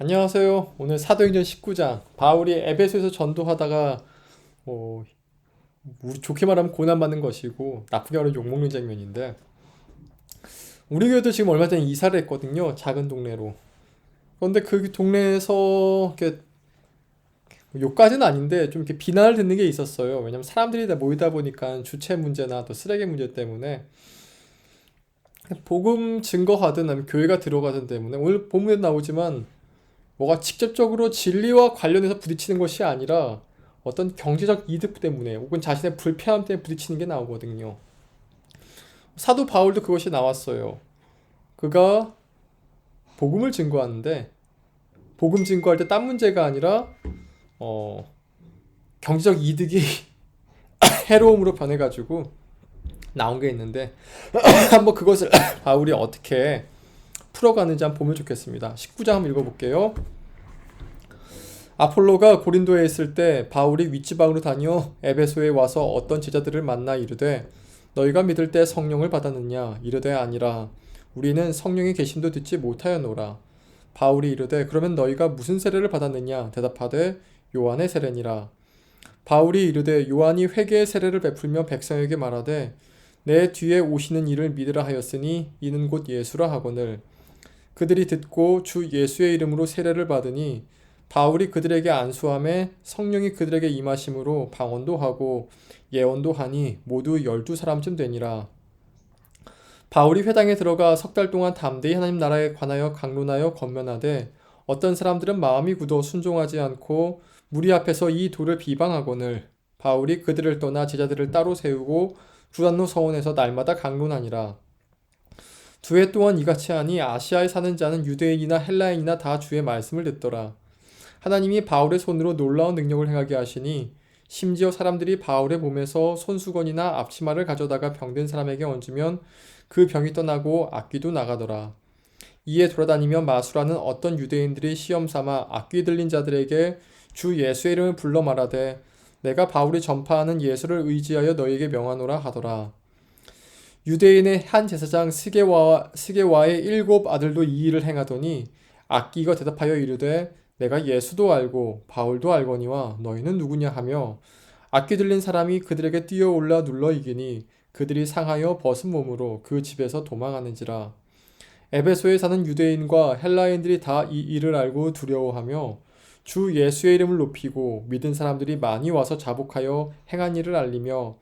안녕하세요. 오늘 사도행전 19장 바울이 에베소에서 전도하다가 뭐 좋게 말하면 고난받는 것이고 나쁘게 말하면 욕먹는 장면인데 우리 교회도 지금 얼마 전에 이사를 했거든요. 작은 동네로. 그런데 그 동네에서 이렇게 욕까지는 아닌데 좀 이렇게 비난을 듣는 게 있었어요. 왜냐면 사람들이 다 모이다 보니까 주체 문제나 또 쓰레기 문제 때문에 복음 증거하든 아니면 교회가 들어가든 때문에 오늘 본문에 나오지만 뭐가 직접적으로 진리와 관련해서 부딪히는 것이 아니라 어떤 경제적 이득 때문에 혹은 자신의 불편함 때문에 부딪히는 게 나오거든요. 사도 바울도 그것이 나왔어요. 그가 복음을 증거하는데 복음 증거할 때 딴 문제가 아니라 어, 경제적 이득이 해로움으로 변해가지고 나온 게 있는데 한번 그것을 바울이 어떻게 풀어가는지 한번 보면 좋겠습니다. 19장 한번 읽어볼게요. 아폴로가 고린도에 있을 때 바울이 윗지방으로 다녀 에베소에 와서 어떤 제자들을 만나 이르되 너희가 믿을 때 성령을 받았느냐 이르되 아니라 우리는 성령의 계심도 듣지 못하였노라. 바울이 이르되 그러면 너희가 무슨 세례를 받았느냐 대답하되 요한의 세례니라. 바울이 이르되 요한이 회개의 세례를 베풀며 백성에게 말하되 내 뒤에 오시는 이를 믿으라 하였으니 이는 곧 예수라 하거늘 그들이 듣고 주 예수의 이름으로 세례를 받으니 바울이 그들에게 안수함에 성령이 그들에게 임하심으로 방언도 하고 예언도 하니 모두 12사람쯤 되니라. 바울이 회당에 들어가 석 달 동안 담대히 하나님 나라에 관하여 강론하여 권면하되 어떤 사람들은 마음이 굳어 순종하지 않고 무리 앞에서 이 도를 비방하거늘 바울이 그들을 떠나 제자들을 따로 세우고 두단노 서원에서 날마다 강론하니라. 두 해 동안 이같이 하니 아시아에 사는 자는 유대인이나 헬라인이나 다 주의 말씀을 듣더라. 하나님이 바울의 손으로 놀라운 능력을 행하게 하시니 심지어 사람들이 바울의 몸에서 손수건이나 앞치마를 가져다가 병든 사람에게 얹으면 그 병이 떠나고 악귀도 나가더라. 이에 돌아다니며 마술하는 어떤 유대인들이 시험 삼아 악귀 들린 자들에게 주 예수의 이름을 불러 말하되 내가 바울이 전파하는 예수를 의지하여 너희에게 명하노라 하더라. 유대인의 한 제사장 스게와의 7 아들도 이 일을 행하더니 악기가 대답하여 이르되 내가 예수도 알고 바울도 알거니와 너희는 누구냐 하며 악기 들린 사람이 그들에게 뛰어올라 눌러 이기니 그들이 상하여 벗은 몸으로 그 집에서 도망하는지라. 에베소에 사는 유대인과 헬라인들이 다 이 일을 알고 두려워하며 주 예수의 이름을 높이고 믿은 사람들이 많이 와서 자복하여 행한 일을 알리며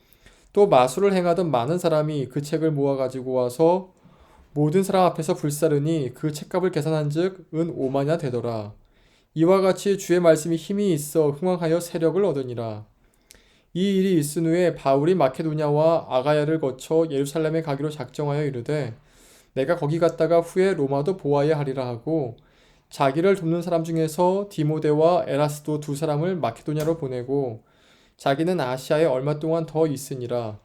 또 마술을 행하던 많은 사람이 그 책을 모아 가지고 와서 모든 사람 앞에서 불사르니 그 책값을 계산한즉 은 5만이나 되더라. 이와 같이 주의 말씀이 힘이 있어 흥왕하여 세력을 얻으니라. 이 일이 있은 후에 바울이 마케도냐와 아가야를 거쳐 예루살렘에 가기로 작정하여 이르되 내가 거기 갔다가 후에 로마도 보아야 하리라 하고 자기를 돕는 사람 중에서 디모데와 에라스도 2 사람을 마케도냐로 보내고 자기는 아시아에 얼마 동안 더 있으니라.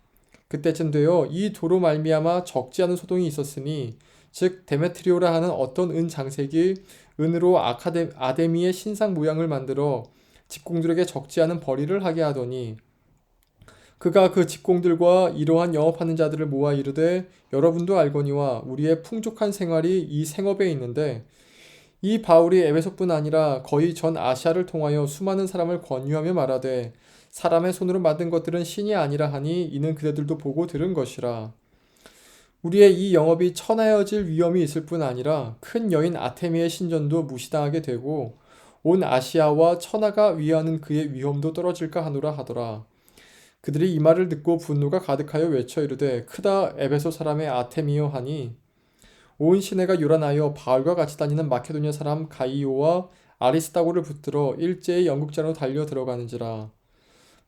그때쯤 되어 이 도로 말미암아 적지 않은 소동이 있었으니 즉 데메트리오라 하는 어떤 은 장색이 은으로 아데미의 신상 모양을 만들어 직공들에게 적지 않은 벌이를 하게 하더니 그가 그 직공들과 이러한 영업하는 자들을 모아 이르되 여러분도 알거니와 우리의 풍족한 생활이 이 생업에 있는데 이 바울이 에베소뿐 아니라 거의 전 아시아를 통하여 수많은 사람을 권유하며 말하되 사람의 손으로 만든 것들은 신이 아니라 하니 이는 그대들도 보고 들은 것이라. 우리의 이 영업이 천하여질 위험이 있을 뿐 아니라 큰 여인 아테미의 신전도 무시당하게 되고 온 아시아와 천하가 위하는 그의 위험도 떨어질까 하노라 하더라. 그들이 이 말을 듣고 분노가 가득하여 외쳐 이르되 크다 에베소 사람의 아테미여 하니 온 시내가 요란하여 바울과 같이 다니는 마케도냐 사람 가이오와 아리스다고를 붙들어 일제히 영국장으로 달려 들어가는지라.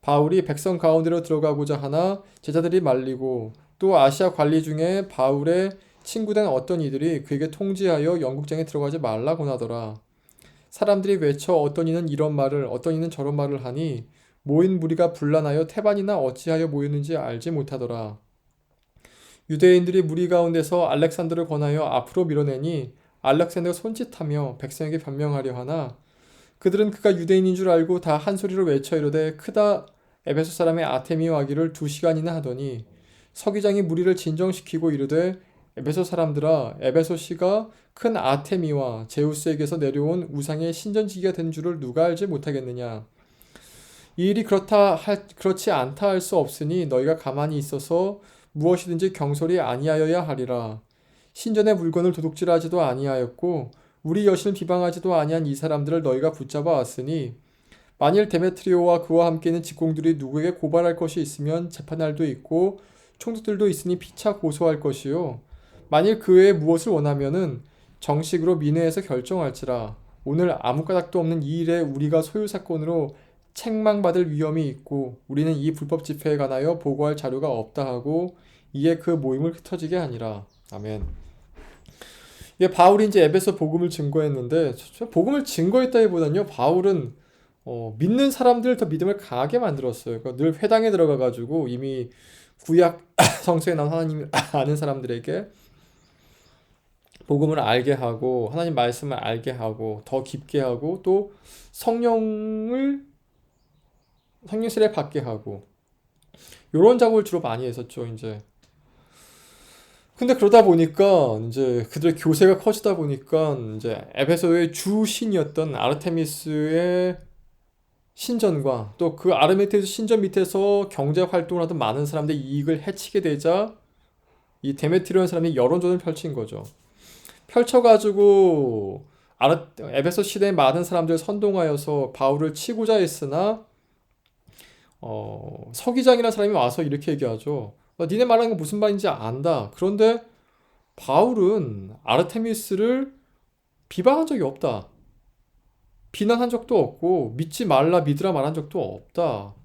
바울이 백성 가운데로 들어가고자 하나 제자들이 말리고 또 아시아 관리 중에 바울의 친구된 어떤 이들이 그에게 통지하여 영국장에 들어가지 말라고 하더라. 사람들이 외쳐 어떤 이는 이런 말을 어떤 이는 저런 말을 하니 모인 무리가 분란하여 태반이나 어찌하여 모였는지 알지 못하더라. 유대인들이 무리 가운데서 알렉산더를 권하여 앞으로 밀어내니 알렉산더가 손짓하며 백성에게 변명하려 하나 그들은 그가 유대인인 줄 알고 다 한 소리로 외쳐 이르되 크다 에베소 사람의 아테미와 하기를 2시간이나 하더니 서기장이 무리를 진정시키고 이르되 에베소 사람들아, 에베소시가 큰 아테미와 제우스에게서 내려온 우상의 신전지기가 된 줄을 누가 알지 못하겠느냐? 이 일이 그렇지 않다 할 수 없으니 너희가 가만히 있어서 무엇이든지 경솔히 아니하여야 하리라. 신전의 물건을 도둑질하지도 아니하였고 우리 여신을 비방하지도 아니한 이 사람들을 너희가 붙잡아 왔으니 만일 데메트리오와 그와 함께 있는 직공들이 누구에게 고발할 것이 있으면 재판날도 있고 총독들도 있으니 피차 고소할 것이요. 만일 그 외에 무엇을 원하면은 정식으로 민회에서 결정할지라. 오늘 아무 까닭도 없는 이 일에 우리가 소유 사건으로 책망받을 위험이 있고 우리는 이 불법 집회에 관하여 보고할 자료가 없다 하고 이에 그 모임을 흩어지게 하니라. 아멘. 이게 바울이 이제 에베소 복음을 증거했는데 복음을 증거했다기보다는요, 바울은 믿는 사람들 더 믿음을 강하게 만들었어요. 그러니까 늘 회당에 들어가가지고 이미 구약 성서에 나온 하나님을 아는 사람들에게 복음을 알게 하고 하나님 말씀을 알게 하고 더 깊게 하고 또 성령을 성령 세례 받게 하고 이런 작업을 주로 많이 했었죠. 이제 근데 그러다 보니까 이제 그들의 교세가 커지다 보니까 이제 에베소의 주 신이었던 아르테미스의 신전과 또 그 아르테미스 신전 밑에서 경제 활동을 하던 많은 사람들의 이익을 해치게 되자 이 데메트리온 사람이 여론전을 펼친 거죠. 펼쳐가지고 에베소 시대의 많은 사람들을 선동하여서 바울을 치고자 했으나 서기장이라는 사람이 와서 이렇게 얘기하죠. 니네 말하는 거 무슨 말인지 안다. 그런데 바울은 아르테미스를 비방한 적이 없다. 비난한 적도 없고 믿지 말라 믿으라 말한 적도 없다.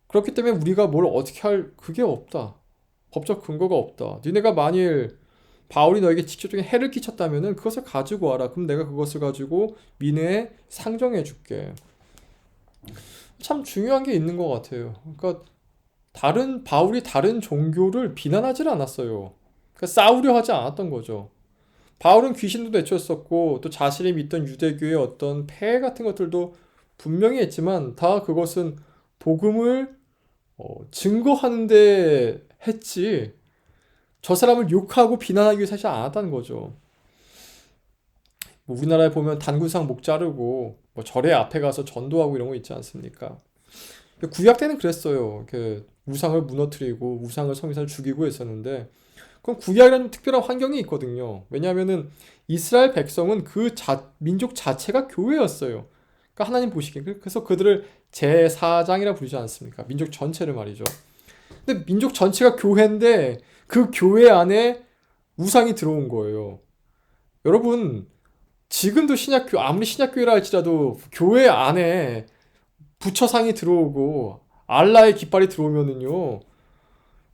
그렇기 때문에 우리가 뭘 어떻게 할 그게 없다. 법적 근거가 없다. 니네가 만일 바울이 너에게 직접적인 해를 끼쳤다면은 그것을 가지고 와라. 그럼 내가 그것을 가지고 민회에 상정해 줄게. 참 중요한 게 있는 것 같아요. 그러니까 바울이 다른 종교를 비난하지 않았어요. 그러니까 싸우려 하지 않았던 거죠. 바울은 귀신도 내쫓았었고 또 자신이 믿던 유대교의 어떤 폐해 같은 것들도 분명히 했지만 다 그것은 복음을 증거하는데 했지 저 사람을 욕하고 비난하기 위해서 하지 않았다는 거죠. 뭐 우리나라에 보면 단군상 목 자르고 뭐 절의 앞에 가서 전도하고 이런 거 있지 않습니까? 구약 때는 그랬어요. 그 우상을 무너뜨리고 우상을 성전을 죽이고 했었는데 그럼 구약이라는 특별한 환경이 있거든요. 왜냐하면은 이스라엘 백성은 민족 자체가 교회였어요. 그러니까 하나님 보시기에 그래서 그들을 제사장이라 부르지 않습니까? 민족 전체를 말이죠. 근데 민족 전체가 교회인데 그 교회 안에 우상이 들어온 거예요. 여러분 지금도 아무리 신약교회라 할지라도 교회 안에 부처상이 들어오고 알라의 깃발이 들어오면은요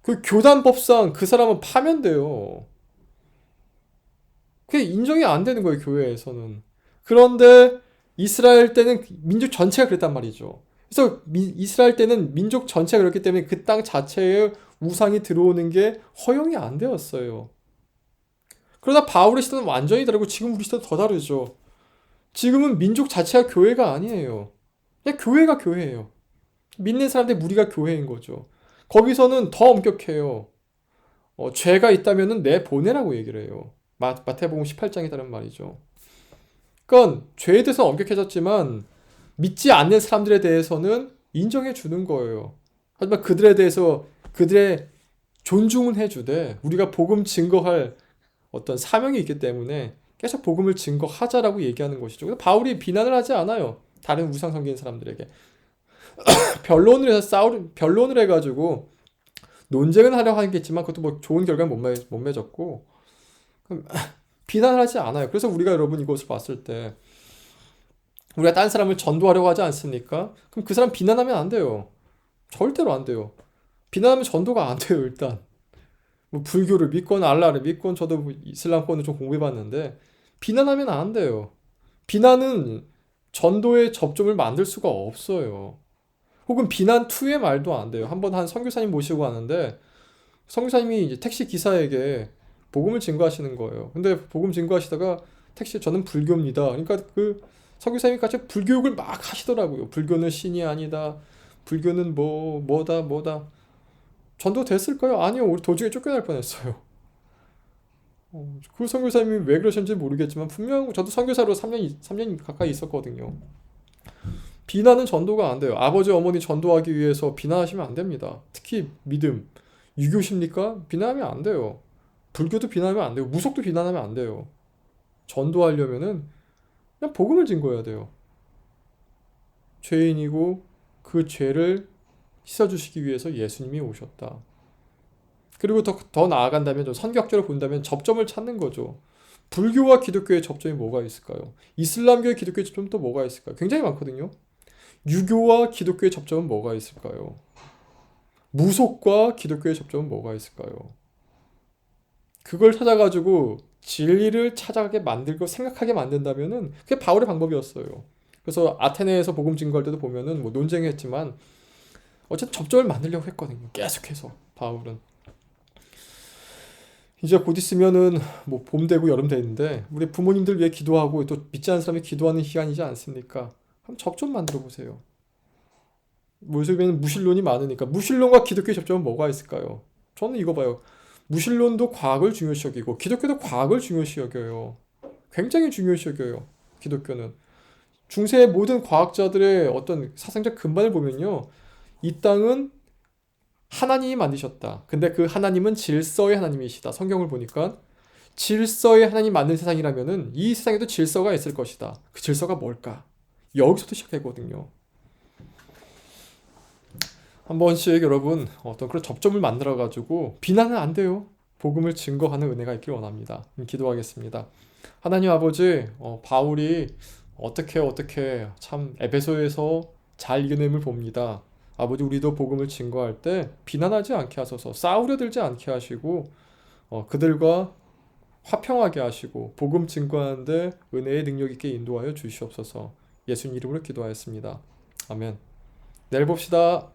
그 교단법상 그 사람은 파면돼요. 그게 인정이 안 되는 거예요, 교회에서는. 그런데 이스라엘 때는 민족 전체가 그랬단 말이죠. 그래서 이스라엘 때는 민족 전체가 그렇기 때문에 그 땅 자체에 우상이 들어오는 게 허용이 안 되었어요. 그러다 바울의 시대는 완전히 다르고 지금 우리 시대는 더 다르죠. 지금은 민족 자체가 교회가 아니에요. 그냥 교회가 교회예요. 믿는 사람들 무리가 교회인 거죠. 거기서는 더 엄격해요. 죄가 있다면 내보내라고 얘기를 해요. 마태복음 18장에 따른 말이죠. 그러니까 죄에 대해서 엄격해졌지만 믿지 않는 사람들에 대해서는 인정해 주는 거예요. 하지만 그들에 대해서 그들의 존중은 해주되 우리가 복음 증거할 어떤 사명이 있기 때문에 계속 복음을 증거하자라고 얘기하는 것이죠. 그래서 바울이 비난을 하지 않아요. 다른 우상 섬기는 사람들에게. 변론을 해가지고 논쟁은 하려고 하겠지만 그것도 뭐 좋은 결과는 못 맺었고 비난을 하지 않아요. 그래서 우리가 여러분 이것을 봤을 때 우리가 딴 사람을 전도하려고 하지 않습니까? 그럼 그 사람 비난하면 안 돼요. 절대로 안 돼요. 비난하면 전도가 안 돼요. 일단 뭐 불교를 믿건 알라를 믿건 저도 뭐 이슬람권을 좀 공부해봤는데 비난하면 안 돼요. 비난은 전도의 접점을 만들 수가 없어요. 혹은 비난 투의 말도 안 돼요. 한번 한 선교사님 모시고 가는데 선교사님이 이제 택시 기사에게 복음을 증거하시는 거예요. 근데 복음 증거하시다가 저는 불교입니다. 그러니까 그 선교사님이 같이 불교욕을 막 하시더라고요. 불교는 신이 아니다. 불교는 뭐다. 전도 됐을까요? 아니요. 우리 도중에 쫓겨날 뻔했어요. 그 선교사님이 왜 그러셨는지 모르겠지만 분명 저도 선교사로 3년 가까이 있었거든요. 비난은 전도가 안 돼요. 아버지 어머니 전도하기 위해서 비난하시면 안 됩니다. 특히 믿음, 유교십니까? 비난하면 안 돼요. 불교도 비난하면 안 되고 무속도 비난하면 안 돼요. 전도하려면은 그냥 복음을 증거해야 돼요. 죄인이고 그 죄를 씻어주시기 위해서 예수님이 오셨다. 그리고 더 나아간다면 좀 선격적으로 본다면 접점을 찾는 거죠. 불교와 기독교의 접점이 뭐가 있을까요? 이슬람교의 기독교의 접점은 또 뭐가 있을까요? 굉장히 많거든요. 유교와 기독교의 접점은 뭐가 있을까요? 무속과 기독교의 접점은 뭐가 있을까요? 그걸 찾아가지고 진리를 찾아가게 만들고 생각하게 만든다면은 그게 바울의 방법이었어요. 그래서 아테네에서 복음 증거할 때도 보면은 뭐 논쟁했지만 어쨌든 접점을 만들려고 했거든요. 계속해서 바울은. 이제 곧 있으면은 뭐 봄 되고 여름 되는데 우리 부모님들 위해 기도하고 또 믿지 않는 사람이 기도하는 시간이지 않습니까? 한번 접점 만들어 보세요. 뭐 요즘에는 무신론이 많으니까 무신론과 기독교의 접점은 뭐가 있을까요? 저는 이거 봐요. 무신론도 과학을 중요시 여기고 기독교도 과학을 중요시 여겨요. 굉장히 중요시 여겨요. 기독교는. 중세의 모든 과학자들의 어떤 사상적 근반을 보면요. 이 땅은 하나님이 만드셨다. 근데 그 하나님은 질서의 하나님이시다. 성경을 보니까 질서의 하나님 만든 세상이라면은 이 세상에도 질서가 있을 것이다. 그 질서가 뭘까? 여기서부터 시작되거든요. 한 번씩 여러분 어떤 그런 접점을 만들어 가지고 비난은 안 돼요. 복음을 증거하는 은혜가 있길 원합니다. 기도하겠습니다. 하나님 아버지, 바울이 어떻게 참 에베소에서 잘 이겨냄을 봅니다. 아버지 우리도 복음을 증거할 때 비난하지 않게 하소서, 싸우려 들지 않게 하시고 그들과 화평하게 하시고 복음 증거하는데 은혜의 능력 있게 인도하여 주시옵소서. 예수님 이름으로 기도하였습니다. 아멘. 내일 봅시다.